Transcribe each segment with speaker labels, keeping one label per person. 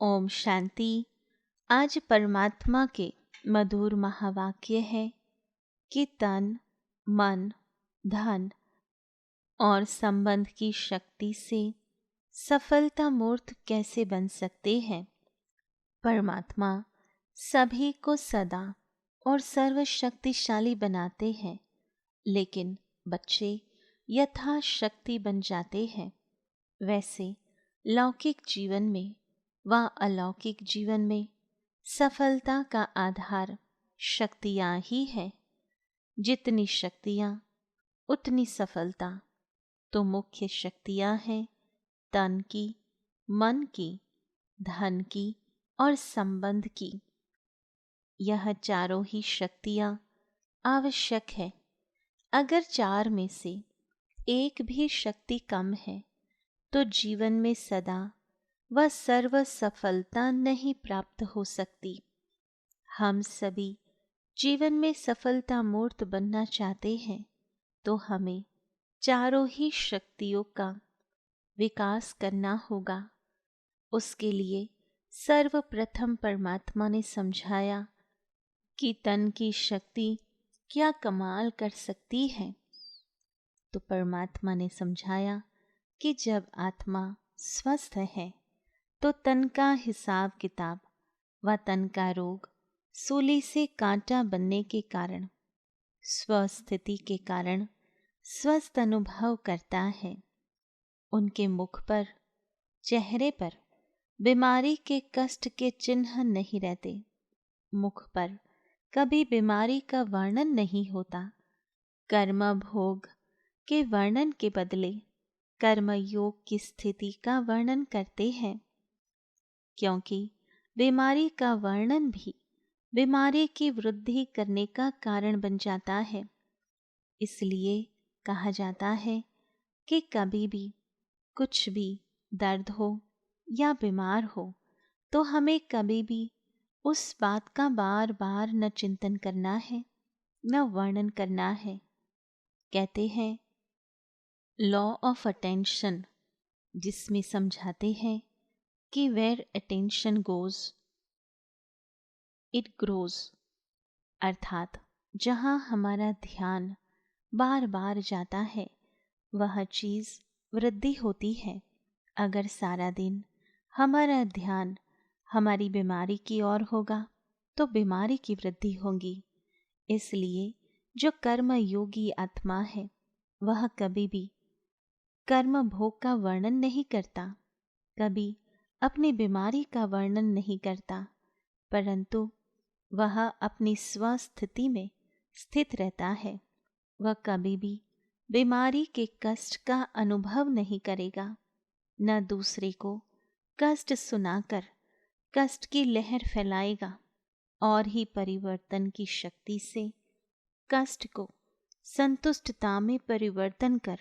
Speaker 1: ओम शांति। आज परमात्मा के मधुर महावाक्य है कि तन, मन, धन और संबंध की शक्ति से सफलता मूर्त कैसे बन सकते हैं। परमात्मा सभी को सदा और सर्वशक्तिशाली बनाते हैं, लेकिन बच्चे यथाशक्ति बन जाते हैं। वैसे लौकिक जीवन में व अलौकिक जीवन में सफलता का आधार शक्तियाँ ही है। जितनी शक्तियाँ उतनी सफलता। तो मुख्य शक्तियाँ हैं तन की, मन की, धन की और संबंध की। यह चारों ही शक्तियाँ आवश्यक है। अगर चार में से एक भी शक्ति कम है तो जीवन में सदा व सर्व सफलता नहीं प्राप्त हो सकती। हम सभी जीवन में सफलता मूर्त बनना चाहते हैं तो हमें चारों ही शक्तियों का विकास करना होगा। उसके लिए सर्वप्रथम परमात्मा ने समझाया कि तन की शक्ति क्या कमाल कर सकती है। तो परमात्मा ने समझाया कि जब आत्मा स्वस्थ है तो तन का हिसाब किताब व तन का रोग सूली से कांटा बनने के कारण स्वस्थिति के कारण स्वस्थ अनुभव करता है। उनके मुख पर, चेहरे पर बीमारी के कष्ट के चिन्ह नहीं रहते। मुख पर कभी बीमारी का वर्णन नहीं होता। कर्म भोग के वर्णन के बदले कर्म योग की स्थिति का वर्णन करते हैं, क्योंकि बीमारी का वर्णन भी बीमारी की वृद्धि करने का कारण बन जाता है। इसलिए कहा जाता है कि कभी भी कुछ भी दर्द हो या बीमार हो तो हमें कभी भी उस बात का बार बार न चिंतन करना है न वर्णन करना है। कहते हैं लॉ ऑफ अटेंशन, जिसमें समझाते हैं कि where attention goes it grows, अर्थात जहाँ हमारा ध्यान बार बार जाता है वह चीज़ वृद्धि होती है। अगर सारा दिन हमारा ध्यान हमारी बीमारी की ओर होगा तो बीमारी की वृद्धि होगी। इसलिए जो कर्म योगी आत्मा है वह कभी भी कर्म भोग का वर्णन नहीं करता, कभी अपनी बीमारी का वर्णन नहीं करता, परंतु वह अपनी स्वस्थिति में स्थित रहता है। वह कभी भी बीमारी के कष्ट का अनुभव नहीं करेगा, न दूसरे को कष्ट सुनाकर कष्ट की लहर फैलाएगा और ही परिवर्तन की शक्ति से कष्ट को संतुष्टता में परिवर्तन कर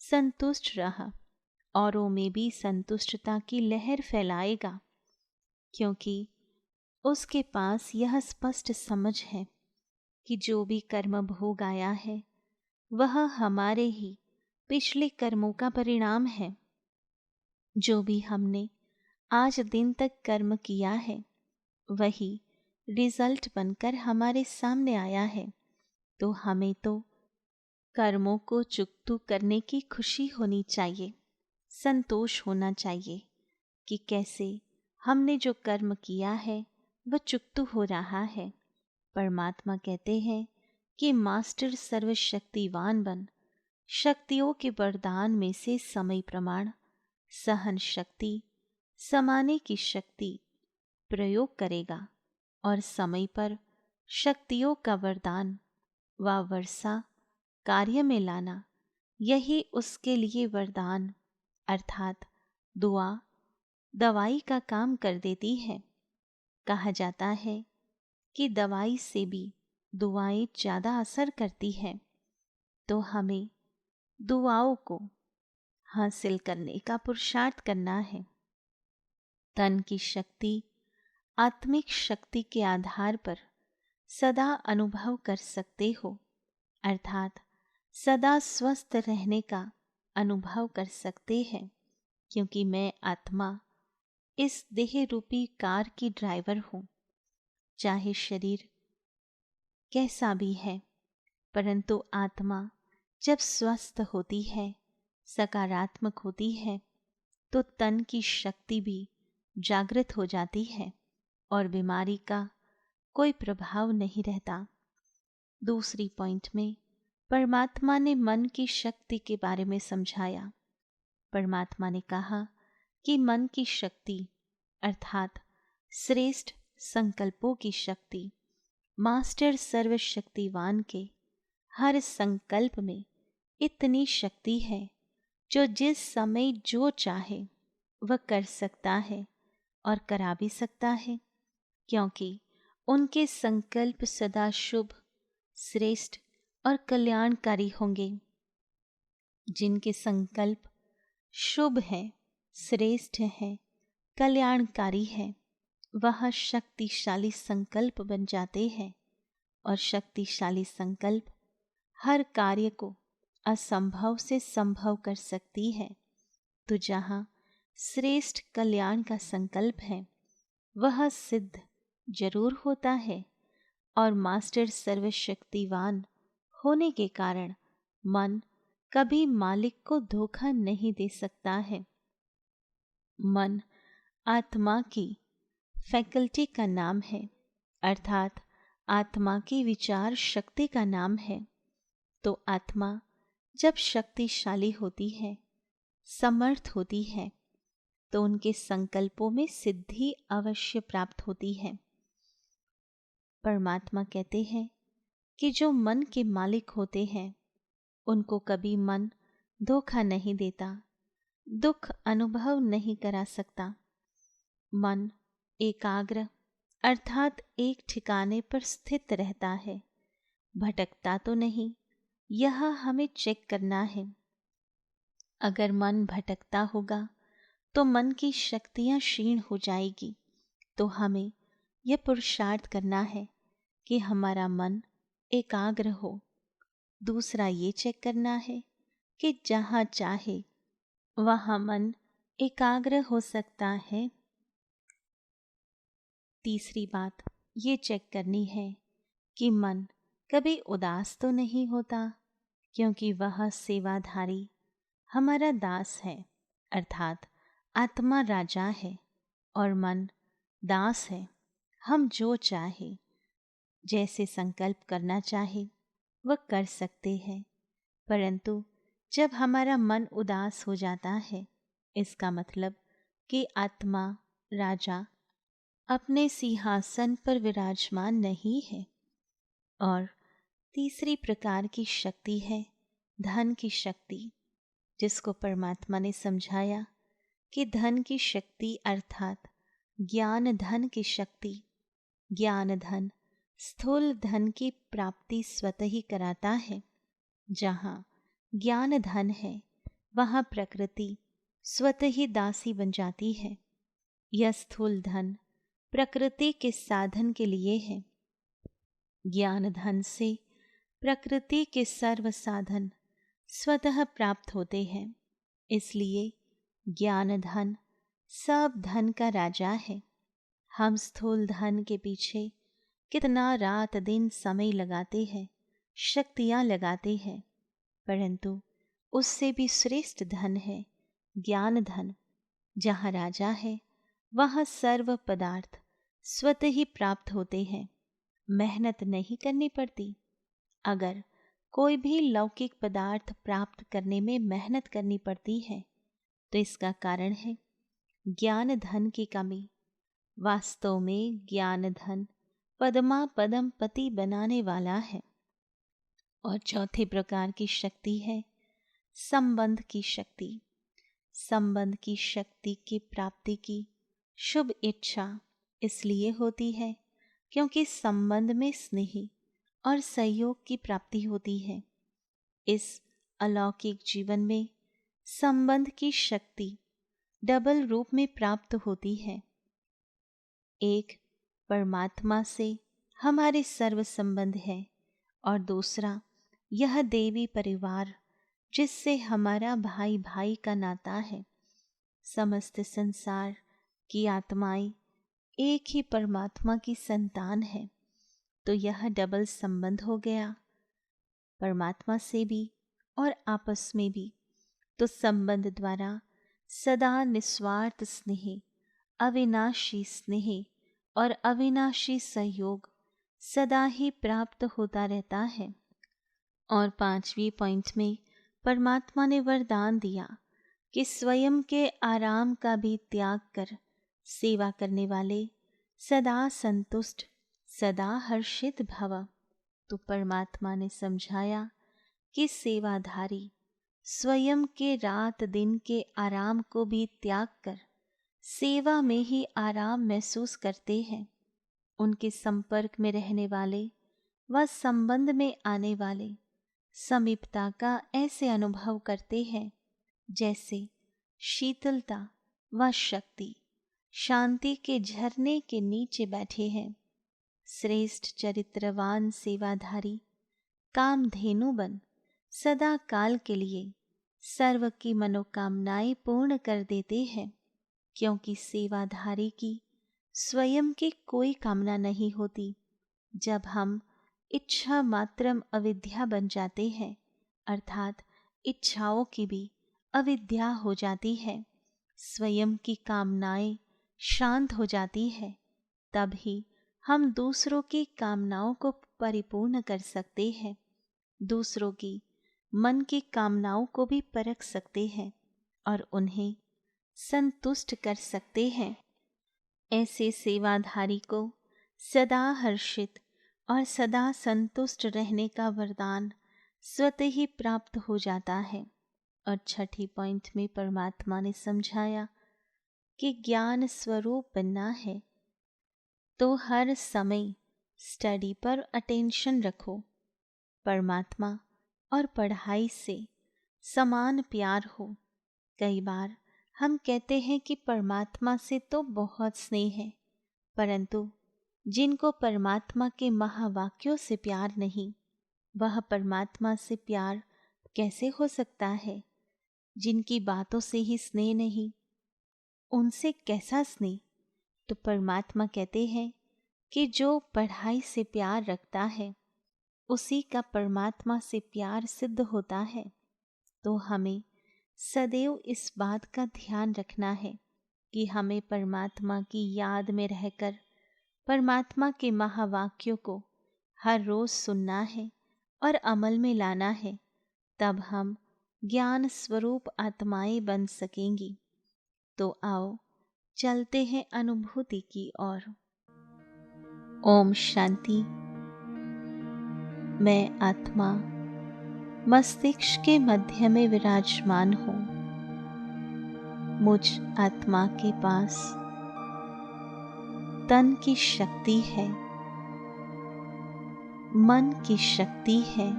Speaker 1: संतुष्ट रहा औरों में भी संतुष्टता की लहर फैलाएगा, क्योंकि उसके पास यह स्पष्ट समझ है कि जो भी कर्म भोग आया है वह हमारे ही पिछले कर्मों का परिणाम है। जो भी हमने आज दिन तक कर्म किया है वही रिजल्ट बनकर हमारे सामने आया है। तो हमें तो कर्मों को चुकतू करने की खुशी होनी चाहिए, संतोष होना चाहिए कि कैसे हमने जो कर्म किया है वह चुकतू हो रहा है। परमात्मा कहते हैं कि मास्टर सर्वशक्तिवान बन शक्तियों के वरदान में से समय प्रमाण, सहन शक्ति, समाने की शक्ति प्रयोग करेगा और समय पर शक्तियों का वरदान व वर्षा कार्य में लाना, यही उसके लिए वरदान अर्थात दुआ दवाई का काम कर देती है। कहा जाता है कि दवाई से भी दुआएं ज़्यादा असर करती है। तो हमें दुआओं को हासिल करने का पुरुषार्थ करना है। तन की शक्ति आत्मिक शक्ति के आधार पर सदा अनुभव कर सकते हो, अर्थात सदा स्वस्थ रहने का अनुभव कर सकते हैं, क्योंकि मैं आत्मा इस देह रूपी कार की ड्राइवर हूँ। चाहे शरीर कैसा भी है, परंतु आत्मा जब स्वस्थ होती है, सकारात्मक होती है, तो तन की शक्ति भी जागृत हो जाती है और बीमारी का कोई प्रभाव नहीं रहता। दूसरी पॉइंट में परमात्मा ने मन की शक्ति के बारे में समझाया। परमात्मा ने कहा कि मन की शक्ति अर्थात श्रेष्ठ संकल्पों की शक्ति मास्टर सर्वशक्तिवान के हर संकल्प में इतनी शक्ति है जो जिस समय जो चाहे वह कर सकता है और करा भी सकता है, क्योंकि उनके संकल्प सदा शुभ, श्रेष्ठ और कल्याणकारी होंगे। जिनके संकल्प शुभ है, श्रेष्ठ है, कल्याणकारी है, वह शक्तिशाली संकल्प बन जाते हैं और शक्तिशाली संकल्प हर कार्य को असंभव से संभव कर सकती है। तो जहाँ श्रेष्ठ कल्याण का संकल्प है, वह सिद्ध जरूर होता है और मास्टर सर्वशक्तिवान होने के कारण मन कभी मालिक को धोखा नहीं दे सकता है। मन आत्मा की फैकल्टी का नाम है, अर्थात आत्मा की विचार शक्ति का नाम है। तो आत्मा जब शक्तिशाली होती है, समर्थ होती है, तो उनके संकल्पों में सिद्धि अवश्य प्राप्त होती है। परमात्मा कहते हैं कि जो मन के मालिक होते हैं उनको कभी मन धोखा नहीं देता, दुख अनुभव नहीं करा सकता। मन एकाग्र अर्थात एक ठिकाने पर स्थित रहता है, भटकता तो नहीं। यह हमें चेक करना है। अगर मन भटकता होगा तो मन की शक्तियाँ क्षीण हो जाएगी। तो हमें यह पुरुषार्थ करना है कि हमारा मन एकाग्र हो। दूसरा ये चेक करना है कि जहाँ चाहे वहाँ मन एकाग्र हो सकता है। तीसरी बात ये चेक करनी है कि मन कभी उदास तो नहीं होता, क्योंकि वह सेवाधारी हमारा दास है, अर्थात आत्मा राजा है और मन दास है। हम जो चाहे, जैसे संकल्प करना चाहे वह कर सकते हैं। परंतु जब हमारा मन उदास हो जाता है, इसका मतलब कि आत्मा राजा अपने सिंहासन पर विराजमान नहीं है। और तीसरी प्रकार की शक्ति है धन की शक्ति, जिसको परमात्मा ने समझाया कि धन की शक्ति अर्थात ज्ञान धन की शक्ति। ज्ञान धन स्थूल धन की प्राप्ति स्वतः ही कराता है। जहाँ ज्ञान धन है वहाँ प्रकृति स्वतः ही दासी बन जाती है। यह स्थूल धन प्रकृति के साधन के लिए है। ज्ञान धन से प्रकृति के सर्व साधन स्वतः प्राप्त होते हैं। इसलिए ज्ञान धन सब धन का राजा है। हम स्थूल धन के पीछे कितना रात दिन समय लगाते हैं, शक्तियाँ लगाते हैं, परंतु उससे भी श्रेष्ठ धन है ज्ञान धन। जहाँ राजा है वहाँ सर्व पदार्थ स्वतः ही प्राप्त होते हैं, मेहनत नहीं करनी पड़ती। अगर कोई भी लौकिक पदार्थ प्राप्त करने में मेहनत करनी पड़ती है तो इसका कारण है ज्ञान धन की कमी। वास्तव में ज्ञान धन पदमा पदम पति बनाने वाला है। और चौथे प्रकार की शक्ति है संबंध की शक्ति। संबंध की शक्ति की प्राप्ति की शुभ इच्छा इसलिए होती है क्योंकि संबंध में स्नेह और सहयोग की प्राप्ति होती है। इस अलौकिक जीवन में संबंध की शक्ति डबल रूप में प्राप्त होती है। एक परमात्मा से हमारे सर्व संबंध है और दूसरा यह देवी परिवार जिससे हमारा भाई भाई का नाता है। समस्त संसार कि आत्माएं एक ही परमात्मा की संतान है, तो यह डबल संबंध हो गया, परमात्मा से भी और आपस में भी। तो संबंध द्वारा सदा निस्वार्थ स्नेह, अविनाशी स्नेह और अविनाशी सहयोग सदा ही प्राप्त होता रहता है। और 5वीं पॉइंट में परमात्मा ने वरदान दिया कि स्वयं के आराम का भी त्याग कर सेवा करने वाले सदा संतुष्ट, सदा हर्षित भव। तो परमात्मा ने समझाया कि सेवाधारी स्वयं के रात दिन के आराम को भी त्याग कर सेवा में ही आराम महसूस करते हैं। उनके संपर्क में रहने वाले व संबंध में आने वाले समीपता का ऐसे अनुभव करते हैं जैसे शीतलता व शक्ति शांति के झरने के नीचे बैठे हैं। श्रेष्ठ चरित्रवान सेवाधारी कामधेनु बन सदा काल के लिए सर्व की मनोकामनाएं पूर्ण कर देते हैं, क्योंकि सेवाधारी की स्वयं की कोई कामना नहीं होती। जब हम इच्छा मात्रम अविद्या बन जाते हैं, अर्थात इच्छाओं की भी अविद्या हो जाती है, स्वयं की कामनाएं शांत हो जाती है, तब ही हम दूसरों की कामनाओं को परिपूर्ण कर सकते हैं, दूसरों की मन की कामनाओं को भी परख सकते हैं और उन्हें संतुष्ट कर सकते हैं। ऐसे सेवाधारी को सदा हर्षित और सदा संतुष्ट रहने का वरदान स्वतः ही प्राप्त हो जाता है। और 6ठी पॉइंट में परमात्मा ने समझाया कि ज्ञान स्वरूप बनना है तो हर समय स्टडी पर अटेंशन रखो। परमात्मा और पढ़ाई से समान प्यार हो। कई बार हम कहते हैं कि परमात्मा से तो बहुत स्नेह है, परंतु जिनको परमात्मा के महावाक्यों से प्यार नहीं, वह परमात्मा से प्यार कैसे हो सकता है? जिनकी बातों से ही स्नेह नहीं, उनसे कैसा स्नेह? तो परमात्मा कहते हैं कि जो पढ़ाई से प्यार रखता है उसी का परमात्मा से प्यार सिद्ध होता है। तो हमें सदैव इस बात का ध्यान रखना है कि हमें परमात्मा की याद में रहकर परमात्मा के महावाक्यों को हर रोज सुनना है और अमल में लाना है, तब हम ज्ञान स्वरूप आत्माएं बन सकेंगी। तो आओ चलते हैं अनुभूति की ओर। ओम शांति। मैं आत्मा मस्तिष्क के मध्य में विराजमान हूँ। मुझ आत्मा के पास तन की शक्ति है, मन की शक्ति है,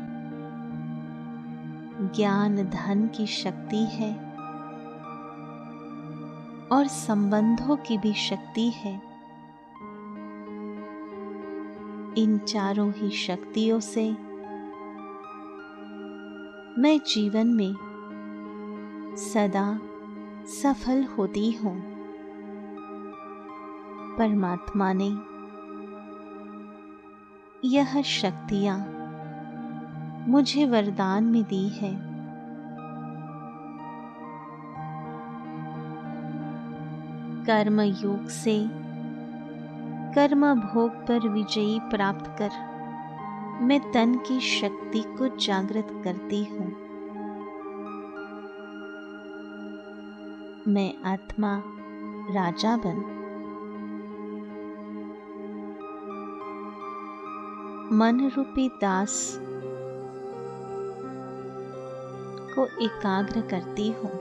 Speaker 1: ज्ञान धन की शक्ति है और संबंधों की भी शक्ति है। इन चारों ही शक्तियों से मैं जीवन में सदा सफल होती हूँ। परमात्मा ने यह शक्तियाँ मुझे वरदान में दी है। कर्म योग से कर्म भोग पर विजयी प्राप्त कर मैं तन की शक्ति को जागृत करती हूँ। मैं आत्मा राजा बन मन रूपी दास को एकाग्र करती हूँ,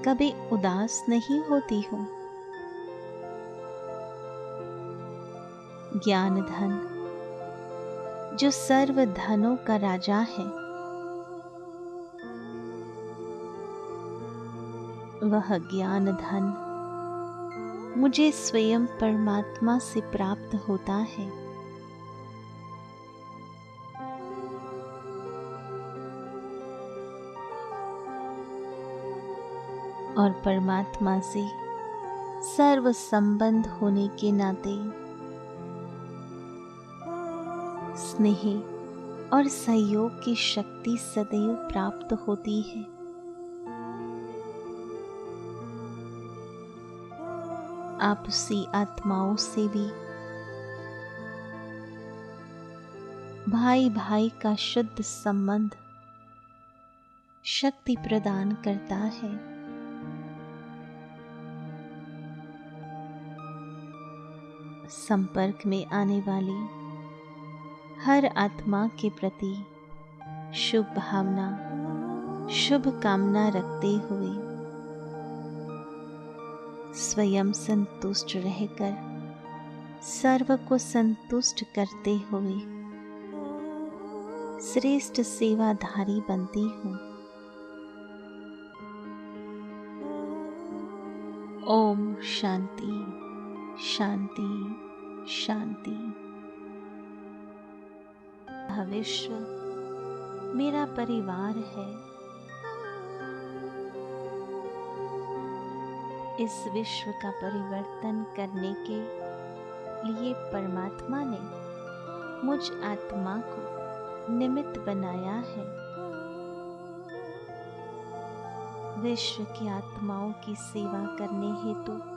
Speaker 1: कभी उदास नहीं होती हूँ। ज्ञान धन जो सर्व धनों का राजा है, वह ज्ञान धन मुझे स्वयं परमात्मा से प्राप्त होता है। और परमात्मा से सर्व संबंध होने के नाते स्नेह और सहयोग की शक्ति सदैव प्राप्त होती है। आपसी आत्माओं से भी भाई भाई का शुद्ध संबंध शक्ति प्रदान करता है। संपर्क में आने वाली हर आत्मा के प्रति शुभ भावना, शुभ कामना रखते हुए स्वयं संतुष्ट रहकर सर्व को संतुष्ट करते हुए श्रेष्ठ सेवाधारी बनती हूँ। ओम शांति शांति शांति। विश्व मेरा परिवार है। इस विश्व का परिवर्तन करने के लिए परमात्मा ने मुझ आत्मा को निमित्त बनाया है। विश्व की आत्माओं की सेवा करने हेतु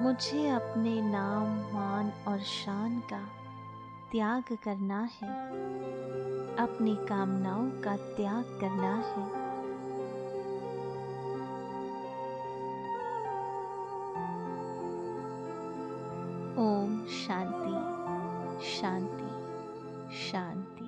Speaker 1: मुझे अपने नाम, मान और शान का त्याग करना है, अपनी कामनाओं का त्याग करना है। ओम शांति शांति शांति।